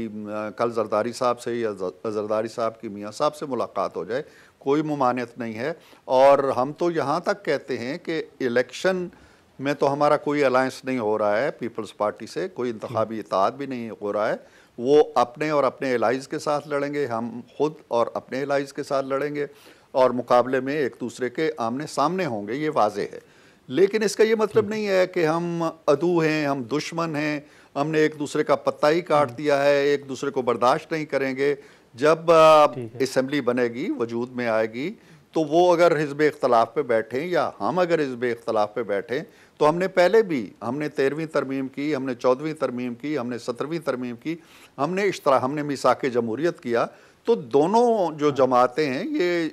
Speaker 3: कल जरदारी साहब से या जरदारी साहब की मियाँ साहब से मुलाकात हो जाए, कोई मुमानियत नहीं है। और हम तो यहाँ तक कहते हैं कि इलेक्शन में तो हमारा कोई अलायंस नहीं हो रहा है पीपल्स पार्टी से, कोई इंतखाबी इत्तेहाद भी नहीं हो रहा है। वो अपने और अपने एलाइज़ के साथ लड़ेंगे, हम खुद और अपने एलाइज़ के साथ लड़ेंगे और मुकाबले में एक दूसरे के आमने सामने होंगे, ये वाज़े है। लेकिन इसका ये मतलब नहीं है कि हम अदू हैं, हम दुश्मन हैं, हमने एक दूसरे का पत्ता ही काट दिया है, एक दूसरे को बर्दाश्त नहीं करेंगे। जब असम्बली बनेगी, वजूद में आएगी, तो वो अगर हिज़्ब इख्तलाफ पे बैठें या हम अगर हिज़्ब इख्तलाफ पे बैठें तो हमने पहले भी, हमने 13वीं तरमीम की, हमने 14वीं तरमीम की, हमने 17वीं तरमीम की, हमने मिसाक जमहूरियत किया। तो दोनों जो जमातें हैं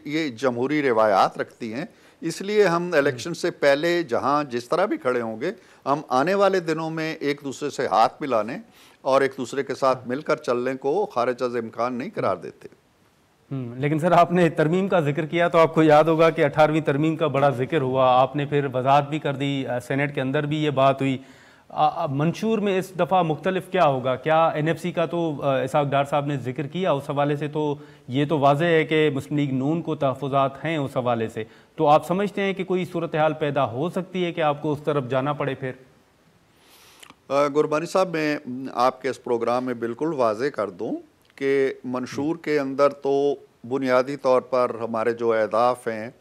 Speaker 3: ये जमहूरी रिवायात रखती हैं, इसलिए हम इलेक्शन से पहले जहां जिस तरह भी खड़े होंगे, हम आने वाले दिनों में एक दूसरे से हाथ मिलाने और एक दूसरे के साथ मिलकर चलने को खारिज अज़ इम्कान नहीं करार देते।
Speaker 1: लेकिन सर आपने तरमीम का जिक्र किया तो आपको याद होगा कि 18वीं तरमीम का बड़ा जिक्र हुआ, आपने फिर वजाहत भी कर दी, सेनेट के अंदर भी ये बात हुई। मंशूर में इस दफ़ा मुख्तलिफ क्या होगा? क्या NFC का तो इसहाक डार साहब ने जिक्र किया, उस हवाले से तो ये तो वाज़ेह है कि मुस्लिम लीग नून को तहफ़्फ़ुज़ात हैं उस हवाले से, तो आप समझते हैं कि कोई सूरत हाल पैदा हो सकती है कि आपको उस तरफ जाना पड़े? फिर
Speaker 3: गुरबानी साहब, मैं आपके इस प्रोग्राम में बिल्कुल वाज़ेह कर दूं कि मंशूर के अंदर तो बुनियादी तौर पर हमारे जो अहदाफ हैं,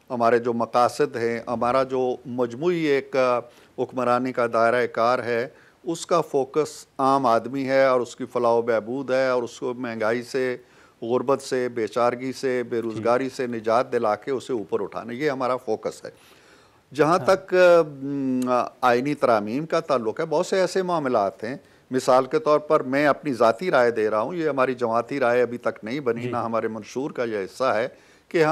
Speaker 3: हमारे जो मकासद हैं, हमारा जो मजमूई एक हुक्मरानी का दायरा कार है, उसका फोकस आम आदमी है और उसकी फलाह बहबूद है और उसको महंगाई से, गुर्बत से, बेचारगी से, बेरोज़गारी से निजात दिला के उसे ऊपर उठाना, ये हमारा फोकस है। जहाँ तक आइनी तरामीम का ताल्लुक़ है, बहुत से ऐसे मामलात हैं, मिसाल के तौर पर मैं अपनी ज़ाती राय दे रहा हूँ, ये हमारी जमाती राय अभी तक नहीं बनी, ना हमारे मंशूर का यह हिस्सा है कि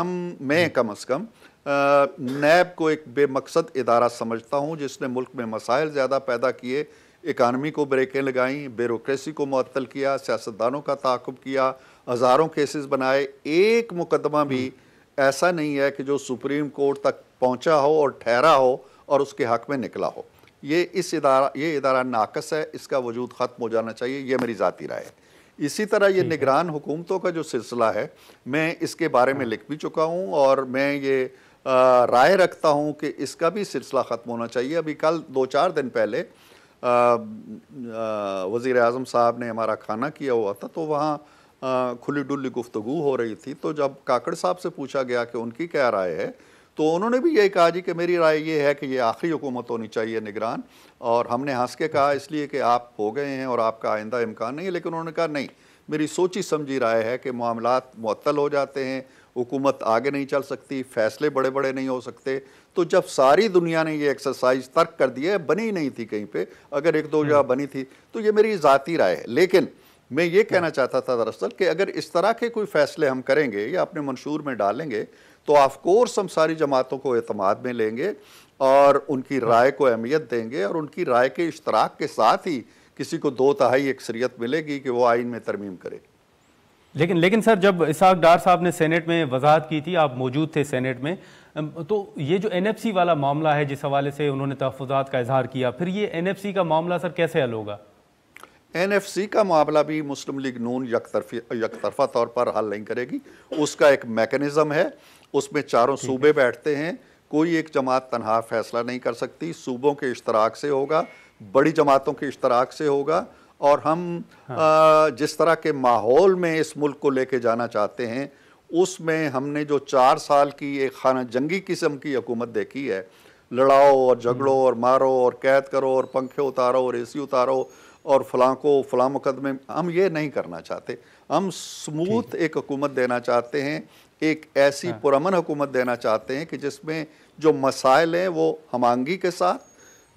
Speaker 3: मैं कम अज़ कम नैब को एक बेमकसद इदारा समझता हूँ जिसने मुल्क में मसाइल ज़्यादा पैदा किए, इकानमी को ब्रेकें लगाईं, ब्यूरोक्रेसी को मुअत्तल किया, सियासतदानों का ताक़ुब किया, हज़ारों केसेस बनाए। एक मुकदमा भी ऐसा नहीं है कि जो सुप्रीम कोर्ट तक पहुँचा हो और ठहरा हो और उसके हक़ में निकला हो। ये इदारा नाकस है, इसका वजूद ख़त्म हो जाना चाहिए, ये मेरी ज़ाती राय है। इसी तरह ये निगरान हुकूमतों का जो सिलसिला है, मैं इसके बारे में लिख भी चुका हूँ और मैं ये राय रखता हूँ कि इसका भी सिलसिला ख़त्म होना चाहिए। अभी कल 2-4 दिन पहले वज़ीर आज़म साहब ने हमारा खाना किया हुआ था, तो वहाँ खुली डुल्ली गुफ्तगू हो रही थी। तो जब काकड़ साहब से पूछा गया कि उनकी क्या राय है, तो उन्होंने भी यही कहा जी कि मेरी राय ये है कि ये आखिरी हुकूमत होनी चाहिए निगरान। और हमने हंस के कहा इसलिए कि आप हो गए हैं और आपका आइंदा इम्कान नहीं है, लेकिन उन्होंने कहा नहीं, मेरी सोची समझी राय है कि मामलात मुअत्तल हो जाते हैं, हुकूमत आगे नहीं चल सकती, फ़ैसले बड़े बड़े नहीं हो सकते। तो जब सारी दुनिया ने ये एक्सरसाइज तर्क कर दी है, बनी नहीं थी कहीं पे, अगर 1-2 जगह बनी थी, तो ये मेरी ज़ाती राय है। लेकिन मैं ये कहना चाहता था दरअसल कि अगर इस तरह के कोई फ़ैसले हम करेंगे या अपने मंशूर में डालेंगे, तो ऑफ कोर्स हम सारी जमातों को एतमाद में लेंगे और उनकी राय को अहमियत देंगे और उनकी राय के इश्तराक के साथ ही किसी को 2/3 अक्सरियत मिलेगी कि वो आइन में तरमीम करे।
Speaker 1: लेकिन सर, जब इसहाक डार साहब ने सेनेट में वजाहत की थी, आप मौजूद थे सेनेट में, तो ये जो NFC वाला मामला है जिस हवाले से उन्होंने तहफ़्फ़ुज़ात का इजहार किया, फिर ये NFC का मामला सर कैसे हल होगा?
Speaker 3: NFC का मामला भी मुस्लिम लीग नून यकतरफा तौर पर हल नहीं करेगी। उसका एक मैकेनिज़्म है, उसमें चारों सूबे बैठते हैं, कोई एक जमात तनहा फैसला नहीं कर सकती, सूबों के इश्तराक से होगा, बड़ी जमातों के इश्तराक से होगा। और हम जिस तरह के माहौल में इस मुल्क को लेके जाना चाहते हैं, उसमें हमने जो 4 साल की एक खाना जंगी किस्म की हुकूमत देखी है, लड़ाओ और झगड़ो और मारो और कैद करो और पंखे उतारो और AC उतारो और फलां को फलां मुकदमे, हम ये नहीं करना चाहते। हम स्मूथ एक हुकूमत देना चाहते हैं, एक ऐसी पुरअमन हुकूमत देना चाहते हैं कि जिसमें जो मसाइल हैं वो हमांगी के साथ,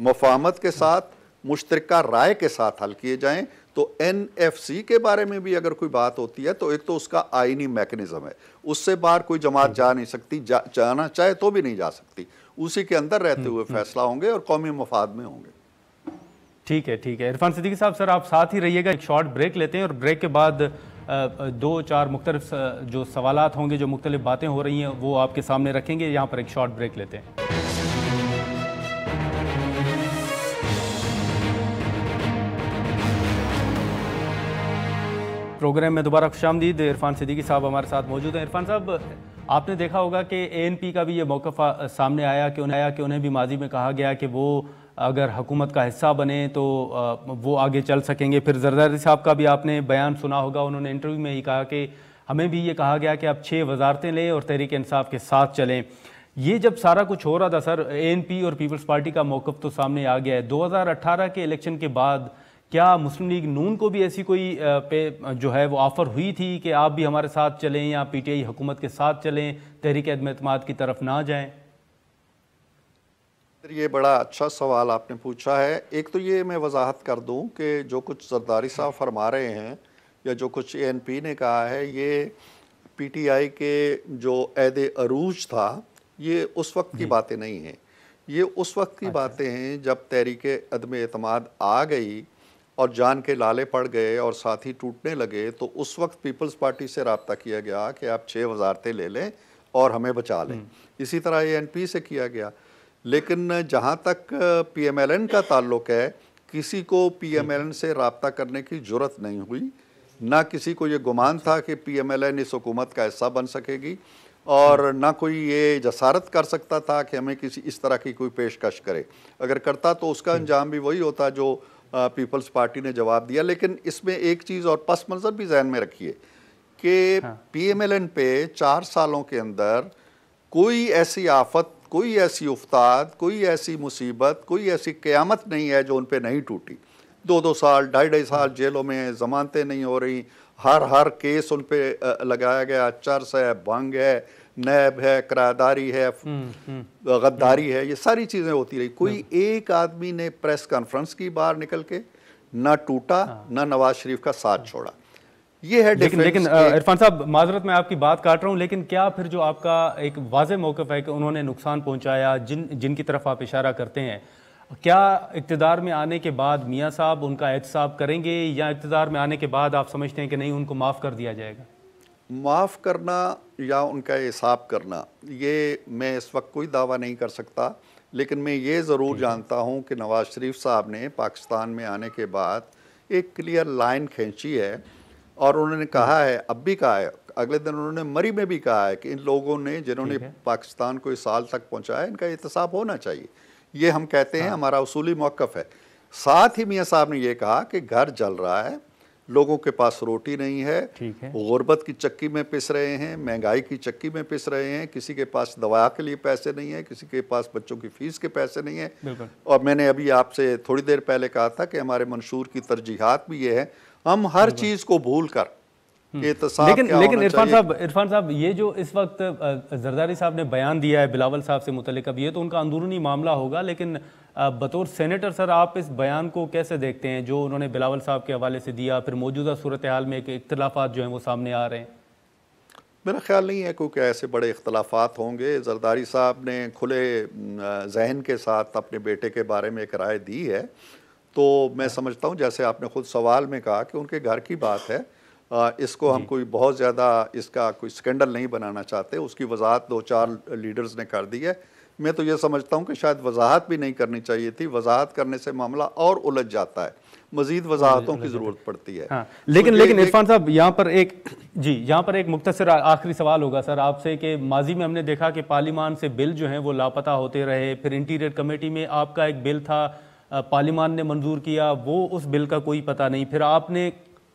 Speaker 3: मफाहमत के साथ, मुश्तरका राय के साथ हल किए जाएं। तो NFC के बारे में भी अगर कोई बात होती है तो एक तो उसका आइनी मैकेनिज़्म है, उससे बाहर कोई जमात जा नहीं सकती, जाना चाहे तो भी नहीं जा सकती, उसी के अंदर रहते हुए फैसला होंगे और कौमी मफाद में होंगे।
Speaker 1: ठीक है, ठीक है। इरफान सिद्दीकी साहब, सर आप साथ ही रहिएगा, एक शॉर्ट ब्रेक लेते हैं और ब्रेक के बाद 2-4 मुख्तलिफ जो सवालात होंगे, जो मुख्तलिफ बातें हो रही हैं, वो आपके सामने रखेंगे। यहाँ पर एक शॉर्ट ब्रेक लेते हैं। प्रोग्राम में दोबारा खुशामदीद। इरफान सिद्दीकी साहब हमारे साथ मौजूद हैं। इरफान साहब, आपने देखा होगा कि ANP का भी ये मौक़िफ़ सामने आया कि उन्हें भी माजी में कहा गया कि वो अगर हुकूमत का हिस्सा बने तो वो आगे चल सकेंगे। फिर ज़रदारी साहब का भी आपने बयान सुना होगा, उन्होंने इंटरव्यू में ही कहा कि हमें भी ये कहा गया कि आप 6 वजारतें लें और तहरीक इंसाफ के साथ चलें। ये जब सारा कुछ हो रहा था सर, ANP और पीपल्स पार्टी का मौक़िफ़ तो सामने आ गया है। 2018 के इलेक्शन के बाद क्या मुस्लिम लीग नून को भी ऐसी कोई जो है वो ऑफ़र हुई थी कि आप भी हमारे साथ चलें या PTI हुकूमत के साथ चलें, तहरीक अदम एतमाद की तरफ ना जाएं?
Speaker 3: ये बड़ा अच्छा सवाल आपने पूछा है। एक तो ये मैं वजाहत कर दूं कि जो कुछ जरदारी साहब फरमा रहे हैं या जो कुछ ANP ने कहा है, ये PTI के जो ऐद अरूज था, ये उस वक्त की बातें नहीं हैं। ये उस वक्त की बातें हैं जब तहरीक अदम एतमाद आ गई और जान के लाले पड़ गए और साथी टूटने लगे, तो उस वक्त पीपल्स पार्टी से रब्ता किया गया कि आप 6 वजारतें ले लें और हमें बचा लें। इसी तरह ANP से किया गया। लेकिन जहाँ तक PMLN का ताल्लुक़ है, किसी को PMLN से रब्ता करने की ज़रूरत नहीं हुई, ना किसी को ये गुमान था कि PMLN इस हुकूमत का हिस्सा बन सकेगी, और ना कोई ये जसारत कर सकता था कि हमें किसी इस तरह की कोई पेशकश करे। अगर करता तो उसका अंजाम भी वही होता जो पीपल्स पार्टी ने जवाब दिया। लेकिन इसमें एक चीज़ और पस मंज़र भी जहन में रखिए कि PMLN पे 4 सालों के अंदर कोई ऐसी आफत, कोई ऐसी उफ्ताद, कोई ऐसी मुसीबत, कोई ऐसी क़यामत नहीं है जो उन पे नहीं टूटी। 2-2 साल, 2.5 साल जेलों में, ज़मानतें नहीं हो रही, हर केस उन पे लगाया गया, चर्स है, भंग है, नैब है, किराएदारी है, गद्दारी है, ये सारी चीज़ें होती रही। कोई एक आदमी ने प्रेस कॉन्फ्रेंस की बाहर निकल के ना टूटा, ना नवाज शरीफ का साथ छोड़ा। ये है
Speaker 1: लेकिन इरफान साहब, माजरत मैं आपकी बात काट रहा हूँ, लेकिन क्या फिर जो आपका एक वाज़ेह मौक़िफ़ है कि उन्होंने नुकसान पहुँचाया, जिनकी तरफ आप इशारा करते हैं, क्या इक़्तिदार में आने के बाद मियाँ साहब उनका एहतसाब करेंगे, या इक़्तिदार में आने के बाद आप समझते हैं कि नहीं, उनको माफ़ कर दिया जाएगा?
Speaker 3: माफ़ करना या उनका हिसाब करना, ये मैं इस वक्त कोई दावा नहीं कर सकता। लेकिन मैं ये ज़रूर जानता हूँ कि नवाज़ शरीफ साहब ने पाकिस्तान में आने के बाद एक क्लियर लाइन खींची है, और उन्होंने कहा है, अब भी कहा है, अगले दिन उन्होंने मरी में भी कहा है कि इन लोगों ने जिन्होंने पाकिस्तान को इस साल तक पहुँचाया, इनका एहतसाब होना चाहिए। ये हम कहते हैं, हमारा उसूली मौक़िफ़ है। साथ ही मियाँ साहब ने यह कहा कि घर जल रहा है, लोगों के पास रोटी नहीं है, गुर्बत की चक्की में पिस रहे हैं, महंगाई की चक्की में पिस रहे हैं, किसी के पास दवा के लिए पैसे नहीं है, किसी के पास बच्चों की फ़ीस के पैसे नहीं है। और मैंने अभी आपसे थोड़ी देर पहले कहा था कि हमारे मंशूर की तरजीहात भी ये है, हम हर चीज़ को भूल कर
Speaker 1: लेकिन इरफान साहब, ये जो इस वक्त जरदारी साहब ने बयान दिया है बिलावल साहब से मुतल्लिक, अब ये तो उनका अंदरूनी मामला होगा, लेकिन बतौर सेनेटर सर आप इस बयान को कैसे देखते हैं जो उन्होंने बिलावल साहब के हवाले से दिया, फिर मौजूदा सूरत हाल में इख्तलाफात जो हैं वो सामने आ रहे हैं?
Speaker 3: मेरा ख्याल नहीं है क्योंकि ऐसे बड़े इख्तलाफात होंगे। जरदारी साहब ने खुले जहन के साथ अपने बेटे के बारे में एक राय दी है, तो मैं समझता हूँ, जैसे आपने खुद सवाल में कहा कि उनके घर की बात है, इसको हम कोई बहुत ज़्यादा इसका कोई स्कैंडल नहीं बनाना चाहते। उसकी वजाहत 2-4 लीडर्स ने कर दी है। मैं तो ये समझता हूँ कि शायद वजाहत भी नहीं करनी चाहिए थी। वजाहत करने से मामला और उलझ जाता है, मज़ीद वजाहतों की ज़रूरत पड़ती है।
Speaker 1: हाँ, लेकिन इरफान साहब, यहाँ पर एक मुख्तसर आखिरी सवाल होगा सर आपसे कि माजी में हमने देखा कि पार्लिमान से बिल जो हैं वो लापता होते रहे, फिर इंटीरियर कमेटी में आपका एक बिल था, पार्लिमान ने मंजूर किया, वो उस बिल का कोई पता नहीं, फिर आपने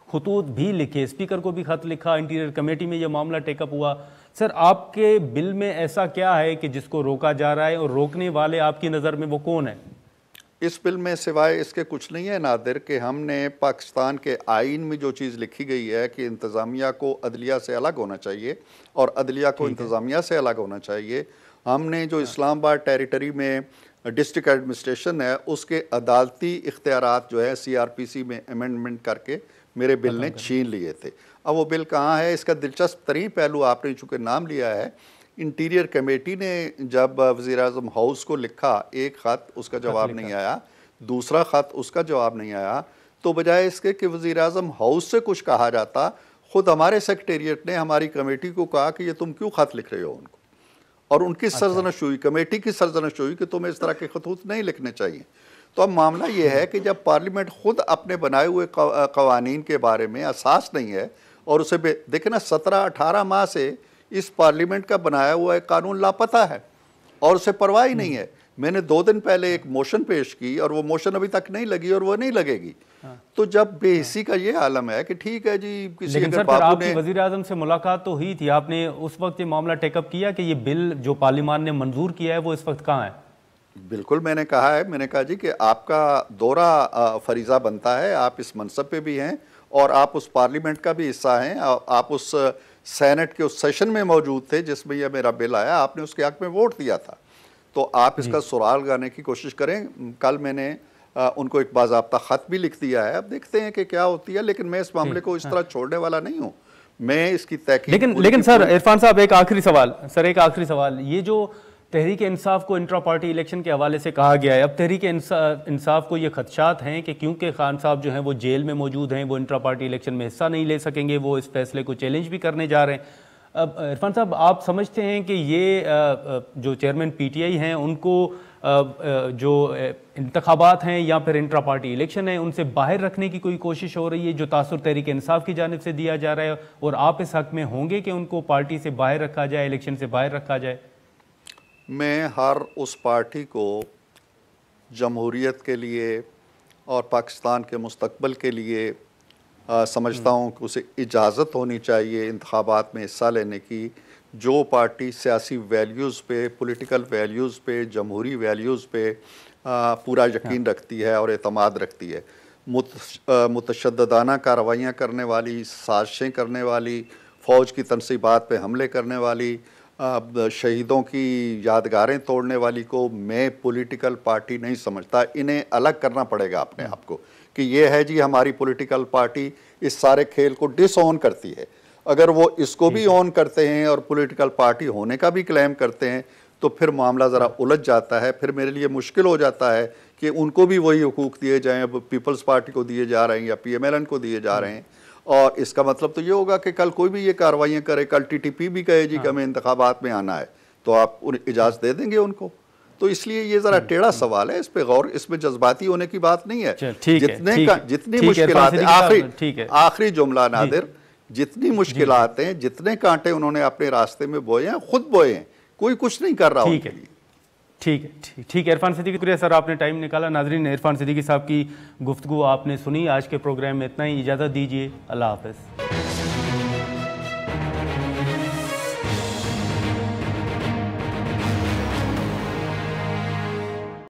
Speaker 1: खुतूत भी लिखे, स्पीकर को भी खत लिखा, इंटीरियर कमेटी में यह मामला टेकअप हुआ। सर, आपके बिल में ऐसा क्या है कि जिसको रोका जा रहा है, और रोकने वाले आपकी नज़र में वो कौन है?
Speaker 3: इस बिल में सिवाय इसके कुछ नहीं है नादिर कि हमने पाकिस्तान के आइन में जो चीज़ लिखी गई है कि इंतज़ामिया को अदलिया से अलग होना चाहिए और अदलिया को इंतज़ामिया से अलग होना चाहिए। हमने जो इस्लामाबाद टेरिटरी में डिस्ट्रिक्ट एडमिनिस्ट्रेशन है, उसके अदालती इख्तियारात जो है CRPC में अमेंडमेंट करके मेरे बिल ने छीन लिए थे। अब वो बिल कहाँ है? इसका दिलचस्प तरीन पहलू आपने चूँकि नाम लिया है, इंटीरियर कमेटी ने जब वज़ीर-ए-आज़म हाउस को लिखा एक ख़त, उसका जवाब नहीं आया, दूसरा ख़त उसका जवाब नहीं आया, तो बजाय इसके कि वज़ीर-ए-आज़म हाउस से कुछ कहा जाता, ख़ुद हमारे सेक्रेटेरिएट ने हमारी कमेटी को कहा कि ये तुम क्यों ख़त लिख रहे हो उनको, और उनकी सरजनश हुई, कमेटी की सरजनश हुई कि तुम्हें इस तरह के खतूत नहीं लिखने चाहिए। तो अब मामला ये है कि जब पार्लियामेंट खुद अपने बनाए हुए कवानीन के बारे में असास नहीं है, और उसे देखें ना, 17-18 माह से इस पार्लियामेंट का बनाया हुआ एक कानून लापता है और उसे परवाह ही नहीं है। मैंने 2 दिन पहले एक मोशन पेश की और वो मोशन अभी तक नहीं लगी और वो नहीं लगेगी। तो जब बेहिसी का ये आलम है कि ठीक है जी, किसी अगर बाबू ने
Speaker 1: वज़ीर-ए-आज़म से मुलाकात तो हुई थी, आपने उस वक्त ये मामला टेकअप किया कि ये बिल जो पार्लियामान ने मंजूर किया है वो इस वक्त कहाँ है?
Speaker 3: बिल्कुल मैंने कहा है, मैंने कहा जी कि आपका दौरा फरीज़ा बनता है, आप इस मनसब पे भी हैं और आप उस पार्लियामेंट का भी हिस्सा हैं, आप उस सेनेट के उस सेशन में मौजूद थे जिसमें यह मेरा बिल आया, आपने उसके हक़ में वोट दिया था। तो आप इसका सुराग लगाने की कोशिश करें। कल मैंने उनको एक बाज़ाब्ता ख़त भी लिख दिया है, अब देखते हैं कि क्या होती है, लेकिन मैं इस मामले को इस तरह छोड़ने वाला नहीं हूँ। मैं इसकी तहकीक
Speaker 1: लेकिन सर इरफान साहब एक आखिरी सवाल, ये जो तहरीक इंसाफ को इंट्रा पार्टी इलेक्शन के हवाले से कहा गया है, अब तहरीक इंसाफ को ये खदशात हैं कि क्योंकि खान साहब जो हैं वो जेल में मौजूद हैं, वो इंट्रा पार्टी इलेक्शन में हिस्सा नहीं ले सकेंगे, वो इस फैसले को चैलेंज भी करने जा रहे हैं। अब इरफान साहब, आप समझते हैं कि ये जो चेयरमैन PTI हैं उनको जो इंतखाबात हैं या फिर इंट्रा पार्टी इलेक्शन है उनसे बाहर रखने की कोई कोशिश हो रही है, जो तासुर तहरीक इंसाफ की जानिब से दिया जा रहा है, और आप इस हक में होंगे कि उनको पार्टी से बाहर रखा जाए, इलेक्शन से बाहर रखा जाए?
Speaker 3: मैं हर उस पार्टी को जमहूरियत के लिए और पाकिस्तान के मुस्तकबिल के लिए समझता हूँ कि उसे इजाज़त होनी चाहिए इंतखाबात में हिस्सा लेने की, जो पार्टी सियासी वैल्यूज़ पे, पॉलिटिकल वैल्यूज़ पे, जमहूरी वैल्यूज़ पे पूरा यकीन रखती है और एतमाद रखती है। मुतशद्दिदाना कार्रवाइयाँ करने वाली, साजिशें करने वाली, फ़ौज की तनसीबात पे हमले करने वाली, शहीदों की यादगारें तोड़ने वाली को मैं पॉलिटिकल पार्टी नहीं समझता। इन्हें अलग करना पड़ेगा अपने आप को कि ये है जी हमारी पॉलिटिकल पार्टी इस सारे खेल को डिसऑन करती है। अगर वो इसको भी ऑन करते हैं और पॉलिटिकल पार्टी होने का भी क्लेम करते हैं तो फिर मामला ज़रा उलझ जाता है। फिर मेरे लिए मुश्किल हो जाता है कि उनको भी वही हुकूक दिए जाएं, अब पीपल्स पार्टी को दिए जा रहे हैं या PMLN को दिए जा रहे हैं। और इसका मतलब तो ये होगा कि कल कोई भी ये कार्रवाइयाँ करे, कल TTP भी कहे जी कि हमें इंतखाबात में आना है, तो आप इजाज़त दे देंगे उनको? तो इसलिए ये ज़रा टेढ़ा सवाल है, इस पे गौर, इसमें जज्बाती होने की बात नहीं है। जितनी मुश्किलात हैं, आखिरी जुमला नादिर, जितनी मुश्किलात हैं, जितने कांटे उन्होंने अपने रास्ते में बोए हैं, खुद बोए हैं, कोई कुछ नहीं कर रहा उनके लिए।
Speaker 1: ठीक है इरफान सिद्दीकी, शुक्रिया सर, आपने टाइम निकाला। नाजरीन, इरफान सिद्दीकी साहब की गुफ्तगू आपने सुनी। आज के प्रोग्राम में इतना ही, इजाज़त दीजिए, अल्लाह हाफ़िज़।